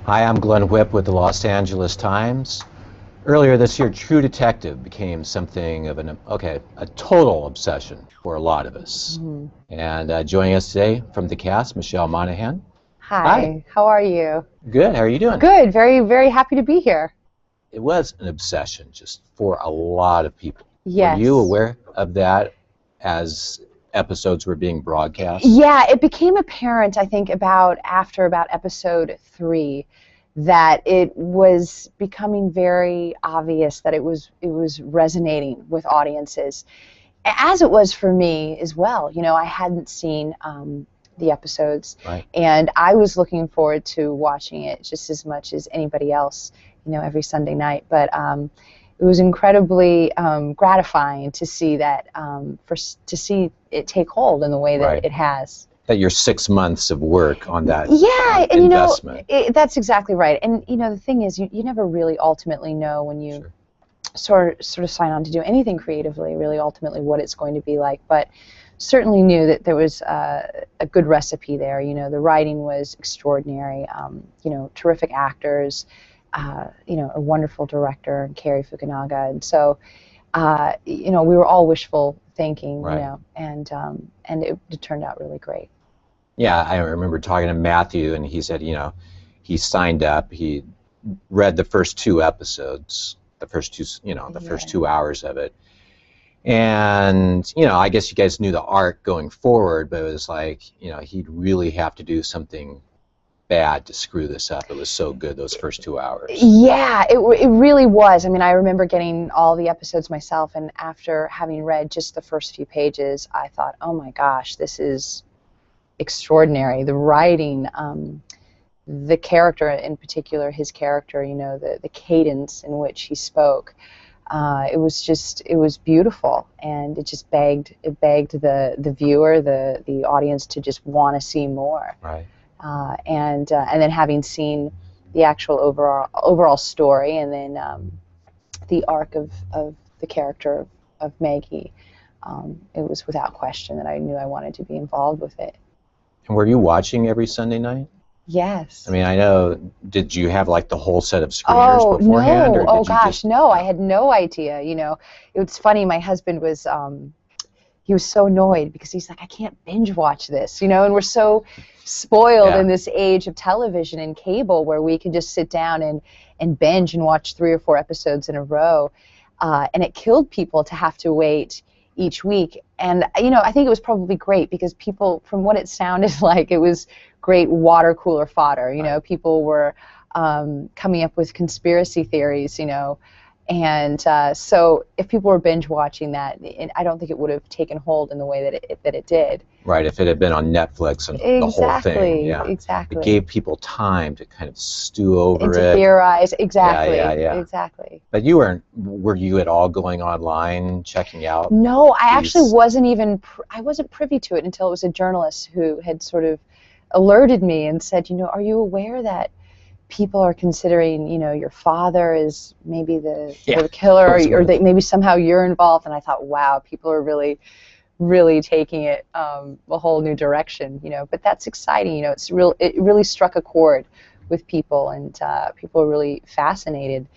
Hi, I'm Glenn Whipp with the Los Angeles Times. Earlier this year, True Detective became something of a total obsession for a lot of us. And joining us today from the cast, Michelle Monaghan. Hi, how are you? Good, how are you doing? Good, very, very happy to be here. It was an obsession just for a lot of people. Yes. Were you aware of that as episodes were being broadcast? Yeah, it became apparent, I think, after episode 3, that it was becoming very obvious that it was resonating with audiences, as it was for me as well. You know, I hadn't seen the episodes, right, and I was looking forward to watching it just as much as anybody else, you know, every Sunday night. But it was incredibly gratifying to see that, to see it take hold in the way that right, it has. That your 6 months of work on that and investment. You know, that's exactly right. And you know, the thing is, you never really ultimately know when you sort of sign on to do anything creatively, really ultimately what it's going to be like. But certainly knew that there was a good recipe there. You know, the writing was extraordinary. You know, terrific actors. You know, a wonderful director, Cary Fukunaga, and so you know, we were all wishful thinking, right, you know, and it turned out really great. Yeah, I remember talking to Matthew, and he said, you know, he signed up, he read the first 2 episodes, the first 2, you know, the first 2 hours of it. And, you know, I guess you guys knew the arc going forward, but it was like, you know, he'd really have to do something bad to screw this up. It was so good, those first 2 hours. Yeah, it really was. I mean, I remember getting all the episodes myself, and after having read just the first few pages, I thought, oh my gosh, this is extraordinary. The writing, the character in particular, his character, you know, the cadence in which he spoke, it was beautiful, and it just begged the viewer, the audience, to just want to see more. Right. And then having seen the actual overall story, and then the arc of the character of Maggie, it was without question that I knew I wanted to be involved with it. And were you watching every Sunday night? Yes. I mean, I know, did you have like the whole set of screeners beforehand? No. Or did you Gosh, just, no, I had no idea. You know, it was funny, my husband was, he was so annoyed because he's like, I can't binge watch this, you know, and we're so spoiled in this age of television and cable where we can just sit down and binge and watch 3 or 4 episodes in a row. And it killed people to have to wait each week. And, you know, I think it was probably great because people, from what it sounded like, it was great water cooler fodder. You know, people were coming up with conspiracy theories, you know. And so if people were binge watching that, I don't think it would have taken hold in the way that it did. Right, if it had been on Netflix and the whole thing. Yeah. Exactly. It gave people time to kind of stew over and it. to theorize. Exactly. Yeah. Exactly. But were you at all going online, checking out? No, I actually wasn't I wasn't privy to it until it was a journalist who had sort of alerted me and said, you know, are you aware that people are considering, you know, your father is maybe the killer, or that maybe somehow you're involved? And I thought, wow, people are really taking it a whole new direction, you know. But that's exciting, you know. It really struck a chord with people, and people are really fascinated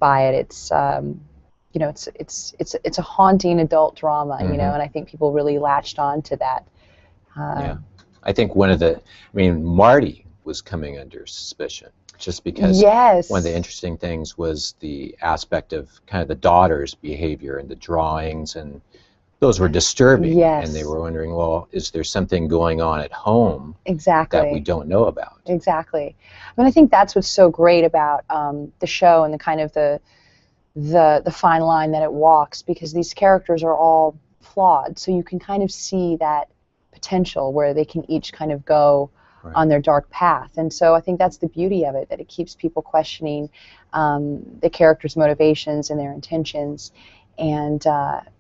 by it. It's you know, it's a haunting adult drama, you know, and I think people really latched on to that. Yeah, I think Marty was coming under suspicion just because one of the interesting things was the aspect of kind of the daughter's behavior and the drawings, and those were disturbing. And they were wondering, well, is there something going on at home that we don't know about? Exactly. I mean, I think that's what's so great about the show, and the kind of the fine line that it walks, because these characters are all flawed, so you can kind of see that potential where they can each kind of go on their dark path. And so I think that's the beauty of it, that it keeps people questioning the characters' motivations and their intentions. And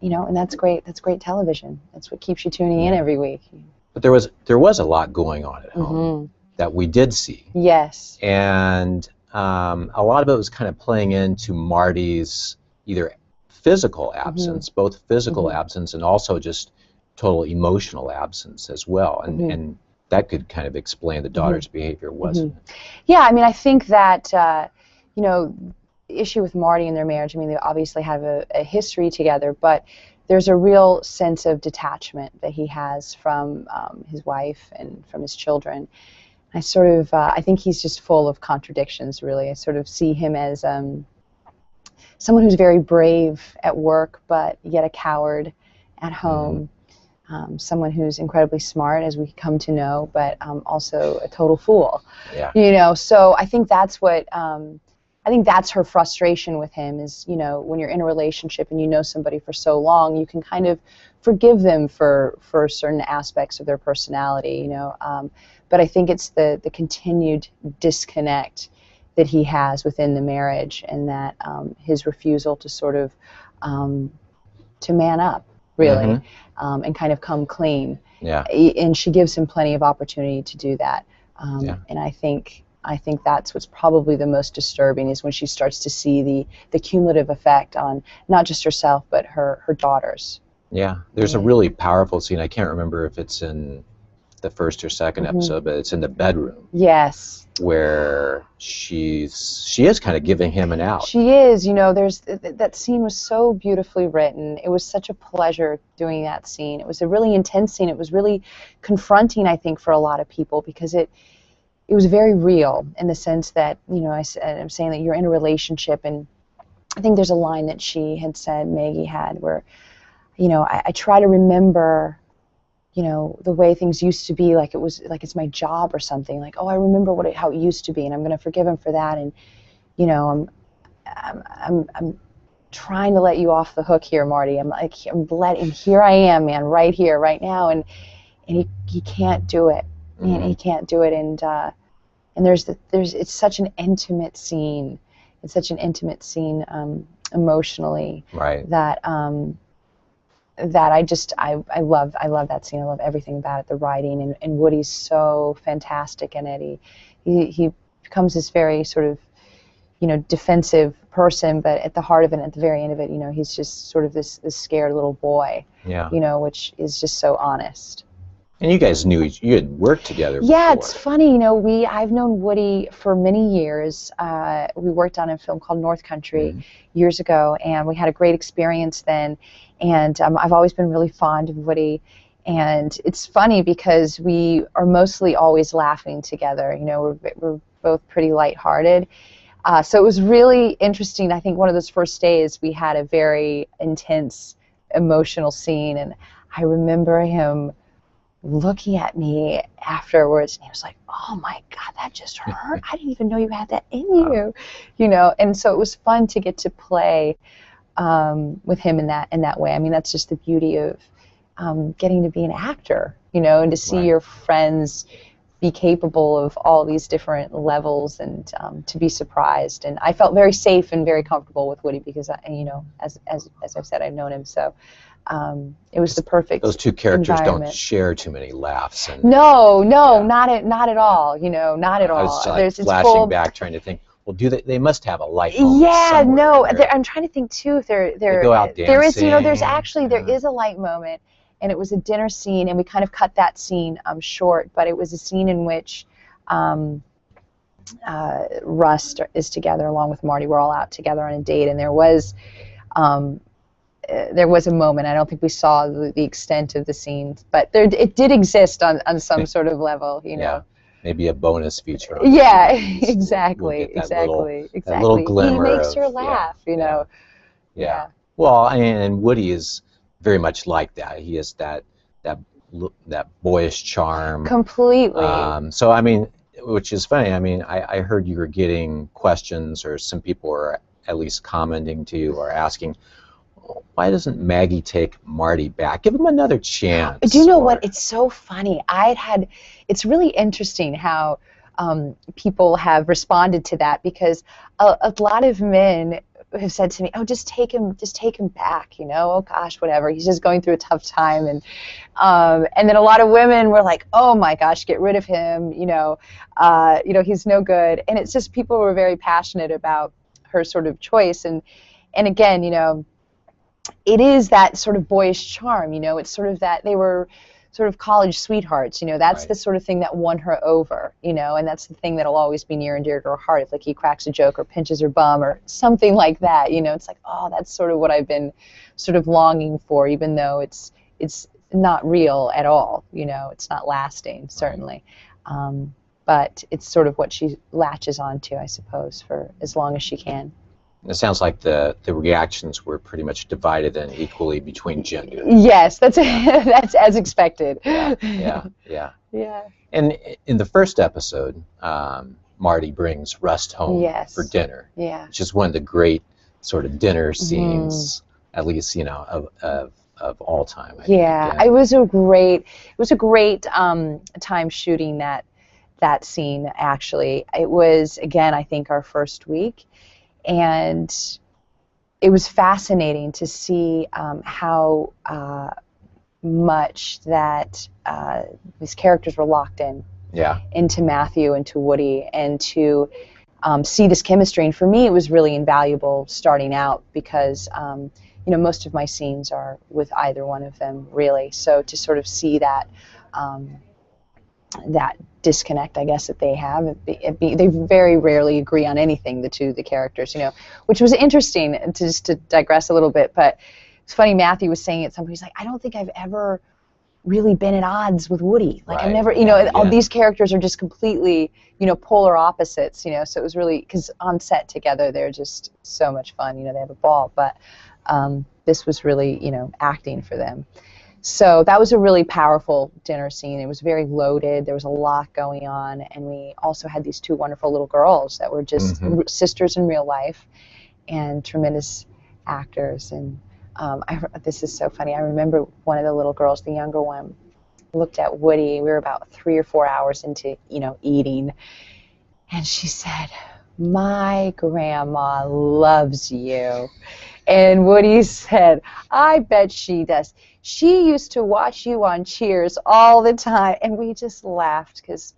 you know, and that's great. That's great television. That's what keeps you tuning in every week. But there was a lot going on at home that we did see. Yes. And a lot of it was kind of playing into Marty's either physical absence, both physical absence and also just total emotional absence as well. And that could kind of explain the daughter's behavior, wasn't it? Yeah, I mean, I think that, you know, the issue with Marty and their marriage, I mean, they obviously have a history together, but there's a real sense of detachment that he has from his wife and from his children. I sort of, I think he's just full of contradictions, really. I sort of see him as someone who's very brave at work, but yet a coward at home. Someone who's incredibly smart, as we come to know, but also a total fool. Yeah. You know, so I think that's what, I think that's her frustration with him is, you know, when you're in a relationship and you know somebody for so long, you can kind of forgive them for certain aspects of their personality, you know. But I think it's the continued disconnect that he has within the marriage, and that his refusal to sort of to man up, really, and kind of come clean. Yeah. And she gives him plenty of opportunity to do that. And I think that's what's probably the most disturbing, is when she starts to see the cumulative effect on not just herself but her daughters. Yeah. There's a really powerful scene. I can't remember if it's in the first or second episode, but it's in the bedroom. Yes. Where she is kind of giving him an out. She is. You know, there's that scene was so beautifully written. It was such a pleasure doing that scene. It was a really intense scene. It was really confronting, I think, for a lot of people, because it was very real, in the sense that, you know, I'm saying that you're in a relationship, and I think there's a line that she had said, Maggie had, where, you know, I try to remember, you know, the way things used to be, like it's my job or something. Like, oh, I remember how it used to be, and I'm going to forgive him for that. And, you know, I'm trying to let you off the hook here, Marty. And here I am, man, right here, right now. And he can't do it. And he can't do it. And it's such an intimate scene. It's such an intimate scene emotionally. Right. That I love that scene. I love everything about it. The writing, and Woody's so fantastic in it. He becomes this very sort of, you know, defensive person, but at the heart of it, at the very end of it, you know, he's just sort of this scared little boy. Yeah. You know, which is just so honest. And you guys knew you had worked together before. Yeah, it's funny. You know, I've known Woody for many years. We worked on a film called North Country years ago, and we had a great experience then. And I've always been really fond of Woody. And it's funny because we are mostly always laughing together. You know, we're both pretty lighthearted. So it was really interesting. I think one of those first days we had a very intense, emotional scene, and I remember him looking at me afterwards, and he was like, "Oh my God, that just hurt! I didn't even know you had that in you," you know. And so it was fun to get to play with him in that way. I mean, that's just the beauty of getting to be an actor, you know, and to see your friends be capable of all these different levels, and to be surprised. And I felt very safe and very comfortable with Woody, because you know, as I've said, I've known him. So it was the perfect. Those two characters don't share too many laughs. And, no, not at all. You know, not at all. I was like flashing back, trying to think. Well, they must have a light moment. Yeah, no. I'm trying to think too. If they go out dancing. There is, you know, there is a light moment, and it was a dinner scene, and we kind of cut that scene short. But it was a scene in which Rust is together along with Marty. We're all out together on a date, and there was a moment. I don't think we saw the extent of the scene, but it did exist on some sort of level, you know. Yeah. Maybe a bonus feature. Yeah, exactly. That little glimmer. He makes her laugh, you know. Yeah. Well, and Woody is very much like that. He has that boyish charm. Completely. So I mean, which is funny. I mean, I heard you were getting questions, or some people were at least commenting to you or asking, why doesn't Maggie take Marty back? Give him another chance. Do you know what? It's so funny. It's really interesting how people have responded to that, because a lot of men have said to me, "Oh, just take him back." You know, oh gosh, whatever. He's just going through a tough time, and then a lot of women were like, "Oh my gosh, get rid of him." You know, he's no good. And it's just people were very passionate about her sort of choice, and again, you know. It is that sort of boyish charm, you know. It's sort of that they were sort of college sweethearts, you know, that's Right. the sort of thing that won her over, you know, and that's the thing that'll always be near and dear to her heart. If like he cracks a joke or pinches her bum or something like that, you know, it's like, oh, that's sort of what I've been sort of longing for, even though it's not real at all, you know, it's not lasting, certainly. But it's sort of what she latches onto, I suppose, for as long as she can. It sounds like the reactions were pretty much divided then equally between gender. Yes, that's that's as expected. Yeah. Yeah. And in the first episode, Marty brings Rust home Yes. for dinner. Yeah. Which is one of the great sort of dinner scenes, at least, you know, of all time. I think. Yeah. It was a great time shooting that scene. Actually, it was, again, I think our first week, and it was fascinating to see how much that these characters were locked in. Yeah. Into Matthew and to Woody, and to see this chemistry. And for me, it was really invaluable starting out because you know, most of my scenes are with either one of them, really. So to sort of see that that disconnect, I guess, that they have, they very rarely agree on anything, the characters, you know, which was interesting. Just to digress a little bit, but it's funny. Matthew was saying it. Somebody's like, I don't think I've ever really been at odds with Woody. Like, I've never, you know, all these characters are just completely, you know, polar opposites, you know, so it was really, because on set together, they're just so much fun, you know, they have a ball, but this was really, you know, acting for them. So that was a really powerful dinner scene. It was very loaded. There was a lot going on, and we also had these two wonderful little girls that were just sisters in real life and tremendous actors. And this is so funny. I remember one of the little girls, the younger one, looked at Woody. We were about 3 or 4 hours into, you know, eating, and she said, "My grandma loves you." And Woody said, "I bet she does. She used to watch you on Cheers all the time." And we just laughed because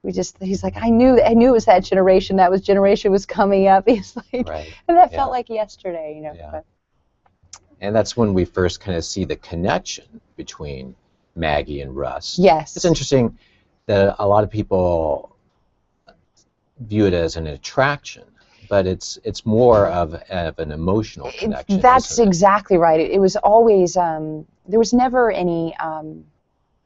he's like, I knew it was that generation. That generation was coming up. He's like, and that felt like yesterday, you know. Yeah. But. And that's when we first kind of see the connection between Maggie and Rust. Yes. It's interesting that a lot of people view it as an attraction, but it's more of an emotional connection. That's exactly right. It was always, there was never any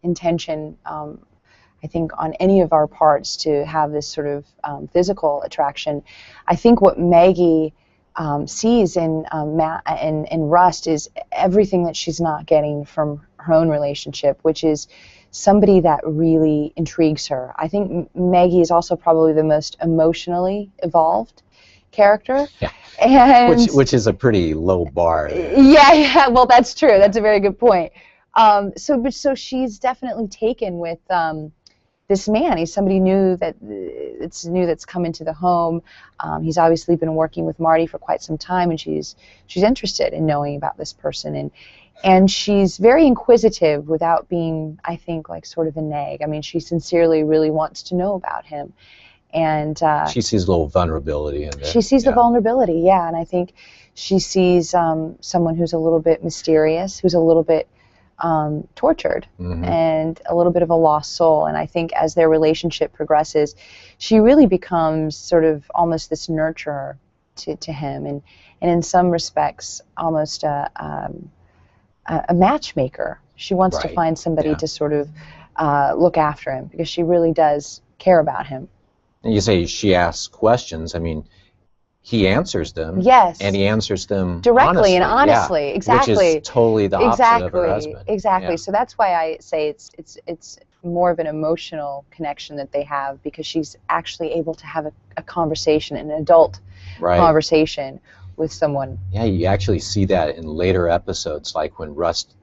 intention, I think, on any of our parts to have this sort of physical attraction. I think what Maggie sees in Rust is everything that she's not getting from her own relationship, which is somebody that really intrigues her. I think Maggie is also probably the most emotionally evolved character. Yeah. And which is a pretty low bar. Yeah, well, that's true. That's a very good point. So she's definitely taken with this man. He's somebody new that's come into the home. He's obviously been working with Marty for quite some time, and she's interested in knowing about this person, and she's very inquisitive without being, I think, like sort of a nag. I mean, she sincerely really wants to know about him, and she sees a little vulnerability in there. She sees the vulnerability, yeah, and I think she sees someone who's a little bit mysterious, who's a little bit tortured, and a little bit of a lost soul. And I think as their relationship progresses, she really becomes sort of almost this nurturer to him, and in some respects almost a matchmaker. She wants to find somebody to sort of look after him, because she really does care about him. And you say she asks questions. I mean, he answers them. Yes. And he answers them directly and honestly. Exactly. Which is totally the opposite of her husband. Exactly. So that's why I say it's more of an emotional connection that they have, because she's actually able to have a conversation, an adult conversation with someone. Yeah, you actually see that in later episodes, like when Rust,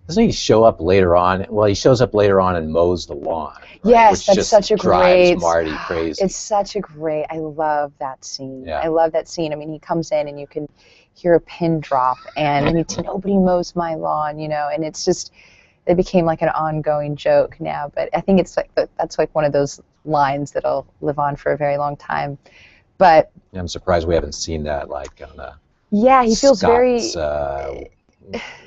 doesn't he show up later on? Well, he shows up later on and mows the lawn. Right? Yes, which that's just such a great. drives Marty crazy. It's such a great. I love that scene. Yeah. I love that scene. I mean, he comes in and you can hear a pin drop, and nobody mows my lawn, you know. And it's just, it became like an ongoing joke now. But I think it's like that's like one of those lines that'll live on for a very long time. But I'm surprised we haven't seen that like on a. Yeah, he feels very.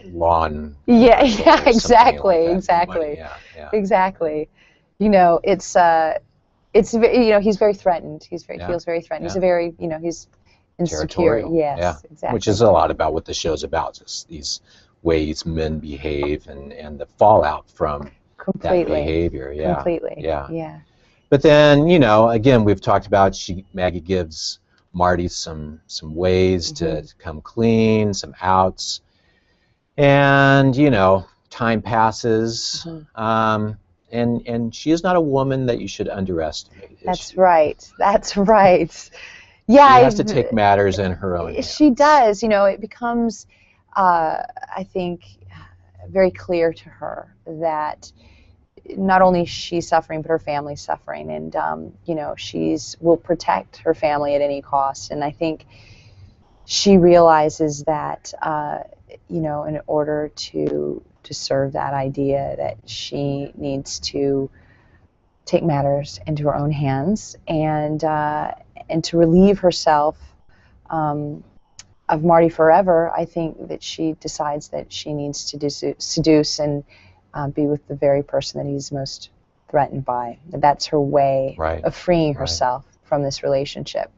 lawn. Yeah, or exactly, like that. exactly, Yeah. exactly. He's very threatened. Feels very threatened. Yeah. He's a very, he's insecure. Territorial. Yeah. Yes, Which exactly. is a lot about what the show's about, just these ways men behave and the fallout from that Completely, behavior. Yeah. completely. Yeah. Yeah. But then, again, we've talked about Maggie gives Marty some ways to come clean, some outs, and time passes, and she is not a woman that you should underestimate. That's right. That's right. Yeah, She has to take matters in her own hands. she does. It becomes, I think, very clear to her that not only she's suffering, but her family's suffering, and she's will protect her family at any cost. And I think she realizes that in order to serve that idea, that she needs to take matters into her own hands and to relieve herself of Marty forever. I think that she decides that she needs to seduce and be with the very person that he's most threatened by. That's her way of freeing herself from this relationship.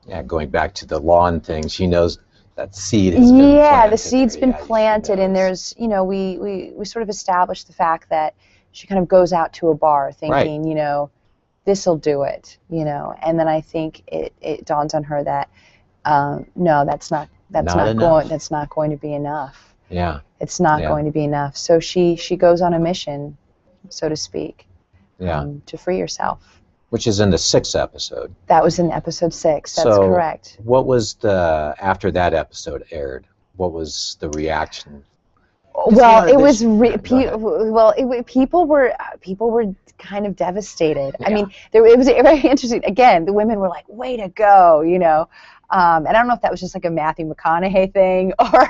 Yeah, going back to the lawn thing, she knows that seed has been planted. Yeah, the seed's been planted, and there's, we sort of established the fact that she kind of goes out to a bar thinking, this'll do it, and then I think it dawns on her that no, that's not going to be enough. Yeah. It's not going to be enough. So she goes on a mission, so to speak, to free herself. Which is in the 6th episode. That was in episode 6. That's correct. What was after that episode aired? What was the reaction? Well, it was people were kind of devastated. Yeah. I mean, it was very interesting. Again, the women were like, "Way to go," and I don't know if that was just like a Matthew McConaughey thing, or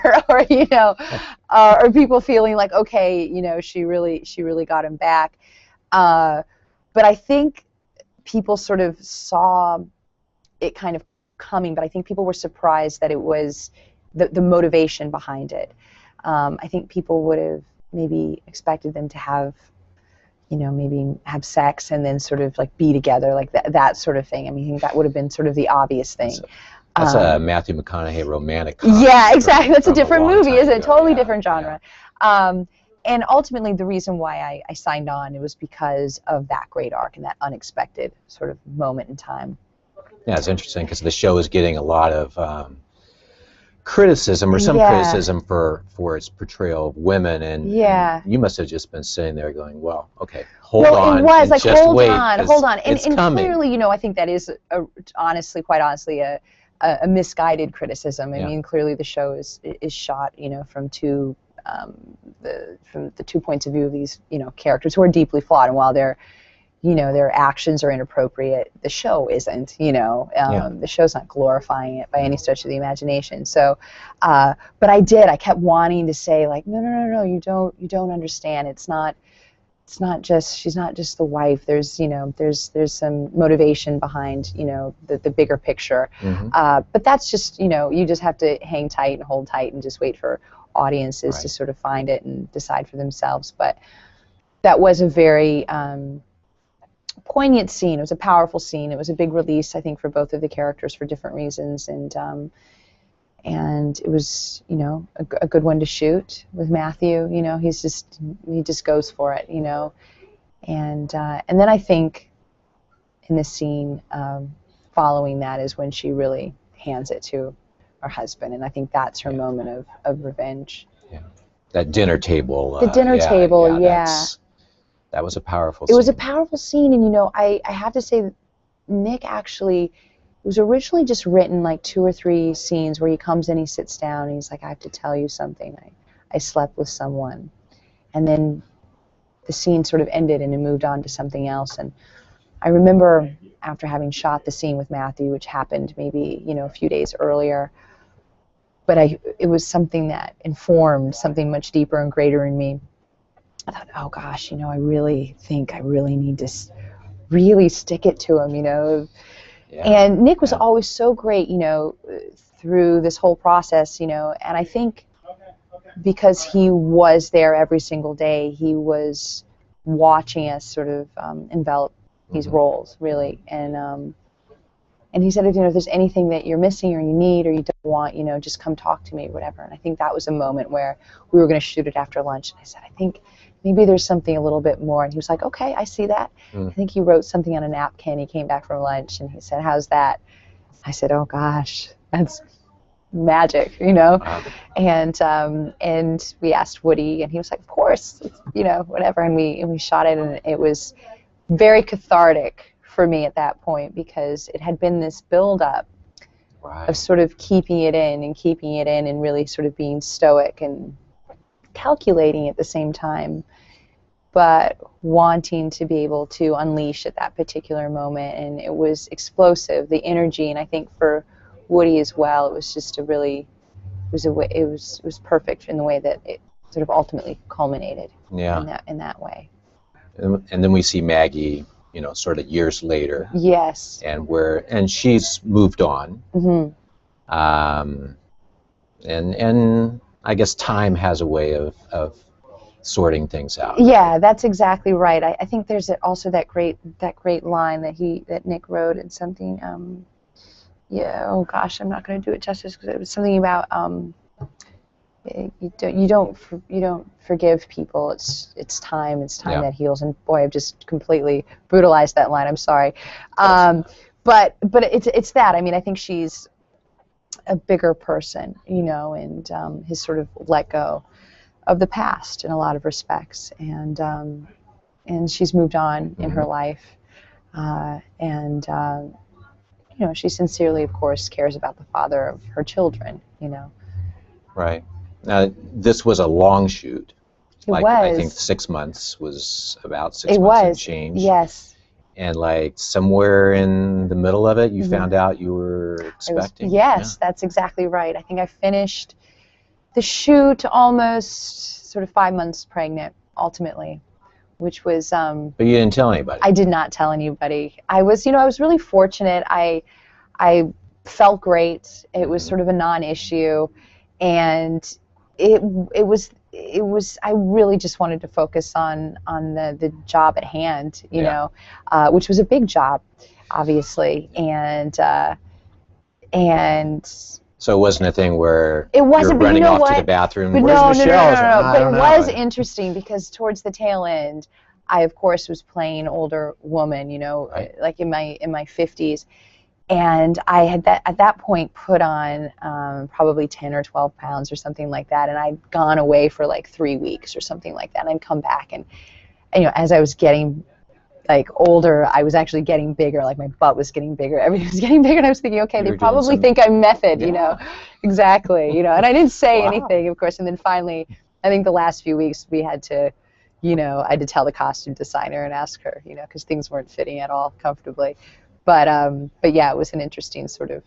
people feeling like, okay, she really got him back. But I think people sort of saw it kind of coming, but I think people were surprised that it was the motivation behind it. I think people would have maybe expected them to have, maybe have sex and then sort of like be together, like that sort of thing. I mean, I think that would have been sort of the obvious thing. That's a Matthew McConaughey romantic comedy. Yeah, exactly. That's a different movie, isn't it? Totally different genre. Yeah. And ultimately, the reason why I signed on, it was because of that great arc and that unexpected sort of moment in time. Yeah, it's interesting because the show is getting a lot of criticism, or some criticism for its portrayal of women, and you must have just been sitting there going, well, okay, hold on. It was like, just hold wait, on. And coming. Clearly, I think that is, quite honestly, a misguided criticism. I mean, clearly the show is shot, from the 2 points of view of these, characters who are deeply flawed, and while their actions are inappropriate, the show isn't. The show's not glorifying it by any stretch of the imagination. So, but I kept wanting to say, like, no, you don't understand. It's not just, she's not just the wife. There's there's some motivation behind the bigger picture. But that's just you just have to hang tight and hold tight and just wait for audiences to sort of find it and decide for themselves. But that was a very poignant scene. It was a powerful scene. It was a big release, I think, for both of the characters for different reasons, and it was a good one to shoot with Matthew. He just goes for it. And then I think in the scene following that is when she really hands it to her husband, and I think that's her moment of revenge. Yeah, that dinner table. The dinner table, that was a powerful scene. It was a powerful scene, and I have to say, Nick actually, it was originally just written like 2 or 3 scenes where he comes in, he sits down, and he's like, I have to tell you something. I slept with someone. And then the scene sort of ended and it moved on to something else. And I remember after having shot the scene with Matthew, which happened maybe, a few days earlier, but it was something that informed something much deeper and greater in me. I thought, oh gosh, I really think I really need to really stick it to him, And Nick was always so great, through this whole process, and I think because he was there every single day, he was watching us sort of envelop these roles, really. And he said, if there's anything that you're missing or you need or you don't want, just come talk to me or whatever. And I think that was a moment where we were going to shoot it after lunch. And I said, I think maybe there's something a little bit more. And he was like, okay, I see that. I think he wrote something on a napkin. He came back from lunch and he said, how's that? I said, oh gosh, that's magic, Wow. And we asked Woody, and he was like, of course, whatever. And we shot it, and it was very cathartic for me at that point, because it had been this build-up of sort of keeping it in and really sort of being stoic and calculating at the same time, but wanting to be able to unleash at that particular moment. And it was explosive, the energy, and I think for Woody as well, it was just it was perfect in the way that it sort of ultimately culminated in that way. And then we see Maggie, sort of years later. Yes. And she's moved on. And I guess time has a way of sorting things out. Yeah, that's exactly right. I think there's also that great line that Nick wrote in something. Oh gosh, I'm not going to do it justice, because it was something about you don't forgive people. It's time that heals. And boy, I've just completely brutalized that line. I'm sorry, but it's that. I mean, I think she's a bigger person, and has sort of let go of the past in a lot of respects, and she's moved on in her life, and she sincerely, of course, cares about the father of her children. Right. Now, this was a long shoot. It was. I think 6 months was about 6 months and change. Yes. And somewhere in the middle of it, you found out you were expecting. Yes, that's exactly right. I think I finished the shoot almost sort of 5 months pregnant, ultimately, which was. But you didn't tell anybody. I did not tell anybody. I was really fortunate. I felt great. It was sort of a non-issue, and it was. I really just wanted to focus on the job at hand, which was a big job, obviously, and. So it wasn't a thing where it wasn't, you're running off what? to the bathroom. But Where's Michelle? No. But it was interesting, because towards the tail end, I of course was playing an older woman, like in my 50s, and I had at that point put on probably 10 or 12 pounds or something like that, and I'd gone away for like 3 weeks or something like that, and I'd come back, and as I was getting older, I was actually getting bigger. Like, my butt was getting bigger, everything was getting bigger, and I was thinking, okay, they probably think I'm method, exactly, and I didn't say anything, of course. And then finally, I think the last few weeks we had to, I had to tell the costume designer and ask her, because things weren't fitting at all comfortably. But yeah, it was an interesting sort of.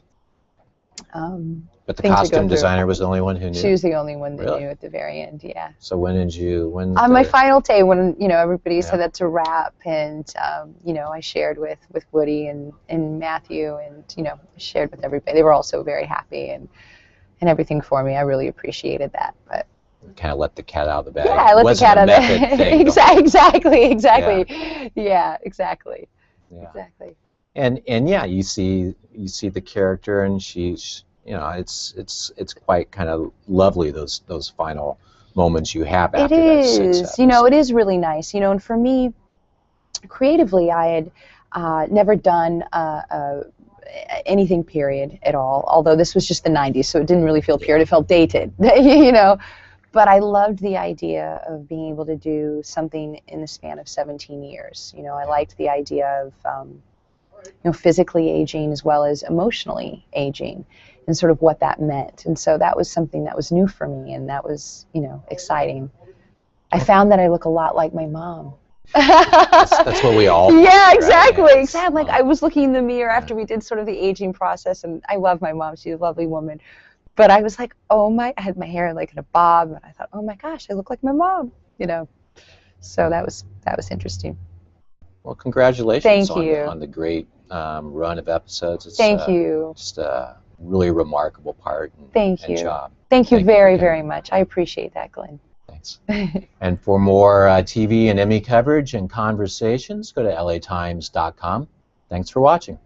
But the costume designer was the only one who knew? She was the only one that knew at the very end, yeah. So when did you, on my final day, when, everybody said that's a wrap, and, I shared with Woody and Matthew, and, shared with everybody. They were also very happy and everything for me. I really appreciated that, but. Kind of let the cat out of the bag. Yeah, I let the cat out of the bag. Exactly. Yeah, exactly. Yeah. Exactly. And yeah, you see the character, and she's, it's quite kind of lovely, those final moments you have after that 6 episodes. It is really nice, and for me, creatively, I had never done anything period at all, although this was just the 90s, so it didn't really feel period. It felt dated, But I loved the idea of being able to do something in the span of 17 years. I liked the idea of physically aging as well as emotionally aging, and sort of what that meant. And so that was something that was new for me, and that was, exciting. I found that I look a lot like my mom. That's what we all. Yeah, exactly. Right? Exactly. I was looking in the mirror after we did sort of the aging process, and I love my mom. She's a lovely woman. But I was like, I had my hair like in a bob, and I thought, oh my gosh, I look like my mom, So that was interesting. Well, congratulations Thank you. on the great run of episodes. It's, Thank you. Just really remarkable part and, Thank and you. job. Thank you for very, getting very it. much. I appreciate that, Glenn. Thanks. And for more TV and Emmy coverage and conversations, go to latimes.com. Thanks for watching.